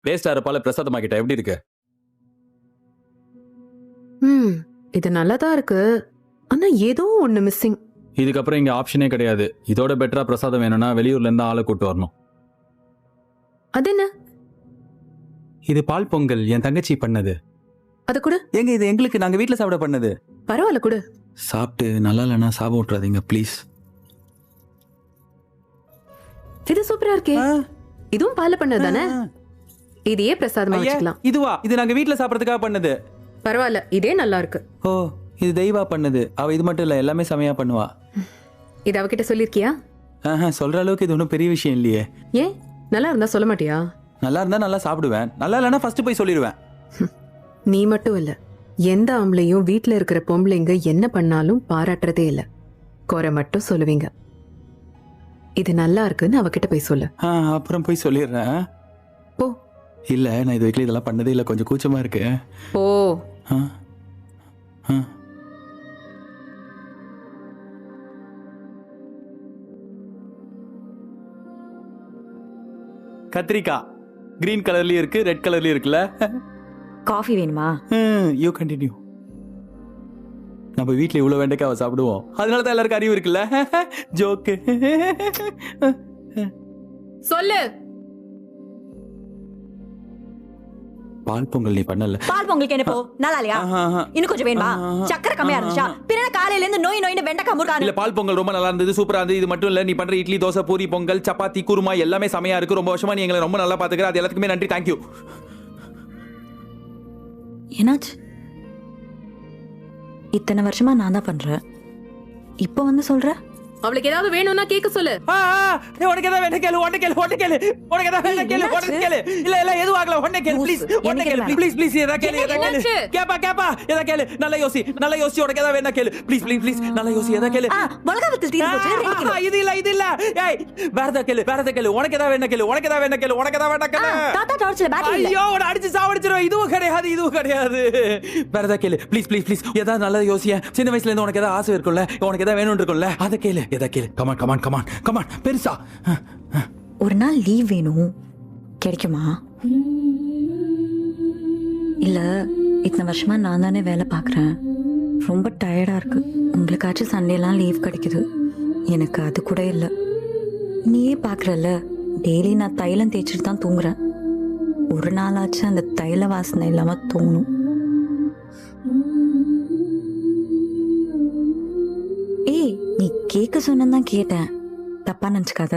Waste ஆகிற பால பிரசாதமாக்கிட்ட எப்படி இருக்கு? இது நல்லாதான் இருக்கு. ஆனா ஏதோ ஒண்ணு மிஸ்ஸிங். இதுக்கப்புறம் இங்க ஆப்ஷனே கிடையாது. இதோட பெட்டரா பிரசாதம் வேணும்னா வெளியூர்ல இருந்து ஆளை கூட்டு வரணும். அது என்ன? இது பால் பொங்கல் என் தங்கச்சி பண்ணது. அது கூட எங்க இது எங்களுக்கு நாங்க வீட்ல சாப்பிட பண்ணது. பரவாயில்ல கூட. சாப்பிட்டு நல்லா இல்லைன்னா சாப்பிட விட்டுறாதீங்க ப்ளீஸ். இது சூப்பரா இருக்கே. இதுவும் பால்ல பண்ணது தானே? இதையே பிரசாதமா வச்சுக்கலாம். இதுவா? இது நாங்க வீட்ல சாப்பிடறதுக்காக பண்ணது. பரவாயில்ல, இதே நல்லா இருக்கு. ஓ, இது தெய்வா பண்ணது. அவ இது மட்டும் இல்ல, எல்லாமே செமையா பண்ணுவா. இது அவகிட்ட சொல்லிருக்கியா? சொல்ற அளவுக்கு இது ஒன்றும் பெரிய விஷயம் இல்லையே. ஏன் நல்லா இருந்தா சொல்ல மாட்டியா? நல்லா இருந்தா நல்லா சாப்பிடுவேன், நல்லா இல்லைன்னா ஃபர்ஸ்ட் போய் சொல்லிடுவேன். நீ மட்டும் இல்ல, எந்த ஆம்பளையும் வீட்டுல இருக்கிற பொம்பளைங்க என்ன பண்ணாலும் பாராட்டுறதே இல்ல, குறை மட்டும் சொல்லுவீங்க. இது நல்லா இருக்குன்னு அவகிட்ட போய் சொல்லு. அப்புறம் போய் சொல்லிடுறேன். போ. இல்ல, நான் இது வரைக்கும் இதெல்லாம் பண்ணதே இல்ல, கொஞ்சம் கூச்சமா இருக்கு. போ. கத்திரிக்காய் கிரீன் கலர்லயும் இருக்கு, ரெட் கலர்லயும் இருக்குல்ல. காஃபி வேணுமா? You continue. நம்ம வீட்ல இவ்வளவு வெண்டைக்காவை சாப்பிடுவோம், அதனால தான் எல்லாருக்கும் அறிவு இருக்குல்ல. ஜோக்கு. சொல்லு. பால் பொங்கல் நீ பண்ணல. பால் பொங்கலுக்கு என்ன போ? நல்லா இல்லையா? இன்னும் கொஞ்சம் வேணுமா? சக்கரை கம்மியா இருந்துச்சா? பின்ன காலையில இருந்து நோய் நோயின்னு வெண்டைக்காய் முறுக்கானு. இல்ல, பால் பொங்கல் ரொம்ப நல்லா இருந்தது, சூப்பரா இருந்தது. இது மட்டும் இல்ல, நீ பண்ற இட்லி, தோசை, பூரி, பொங்கல், சப்பாத்தி, குருமா எல்லாமே செமையா இருக்கு. ரொம்ப வருஷமா நீ எங்களை ரொம்ப நல்லா பாத்துக்கிற, அது எல்லாத்துக்குமே நன்றி. தேங்க்யூ. என்னாச்சு? இத்தனை வருஷமா நான் தான் பண்றேன், இப்போ வந்து சொல்ற? அவளுக்கு ஏதாவது வேணும்னா கேட்க சொல்லு. உனக்கு ஏதாவது வேணும் கேளு, உடனே கேளு, உடனே கேளு. உனக்கு ஏதாவது வேணும் கேளு, உடனே கேளு. இல்ல இல்ல, எதுவும் ஆகல, உடனே கேளு ப்ளீஸ். உடனே கேளு ப்ளீஸ் ப்ளீஸ். ஏதா கேளு, ஏதா கேளு. கேப்பா ஏதா கேளு. நல்லா யோசி, நல்லா யோசி. உனக்கு ஏதாவது வேணும் கேளு ப்ளீஸ் ப்ளீஸ் ப்ளீஸ். நல்லா யோசி, ஏதா கேளு. மிளகாவத்தல் தீந்து போச்சு. இது இல்ல. ஏய், வேறதா கேளு, வேறதா கேளு. உனக்கு ஏதாவது வேணும் கேளு, உனக்கு ஏதாவது வேணும் கேளு, உனக்கு ஏதாவது வேணும் கேளு. தாத்தா டார்ச்ல பேட்டரி இல்ல. ஐயோ, உன்னை அடிச்சு சாவடிச்சிரும். இதுவும் கிடையாது. வேறதா கேளு ப்ளீஸ் ப்ளீஸ் ப்ளீஸ். ஏதாவது நல்லா யோசிய. சின்ன வயசுல இருந்து உனக்கு ஏதாவது ஆசை இருக்கும்ல, உனக்கு ஏதாவது வேணும் இருக்கும்ல, அதை கேளு. ஏதா கேளு. கமான் பெருசா. ஒரு நாள் லீவ் வேணும், கிடைக்குமா? இல்ல, இத்தனை வருஷமா நான் தானே வேலை பார்க்குறேன், ரொம்ப டயர்டா இருக்கு. உங்களுக்காச்சும் சண்டேலாம் லீவ் கிடைக்குது, எனக்கு அது கூட இல்லை. நீயே பார்க்குறல்ல, டெய்லி நான் தைலம் தேய்ச்சிட்டு தான் தூங்குறேன். ஒரு நாளாச்சும் அந்த தைல வாசனை இல்லாம தோணும். ஏய், நீ கேட்க சொன்னதான் கேட்டேன், தப்பா நினச்சிக்காத.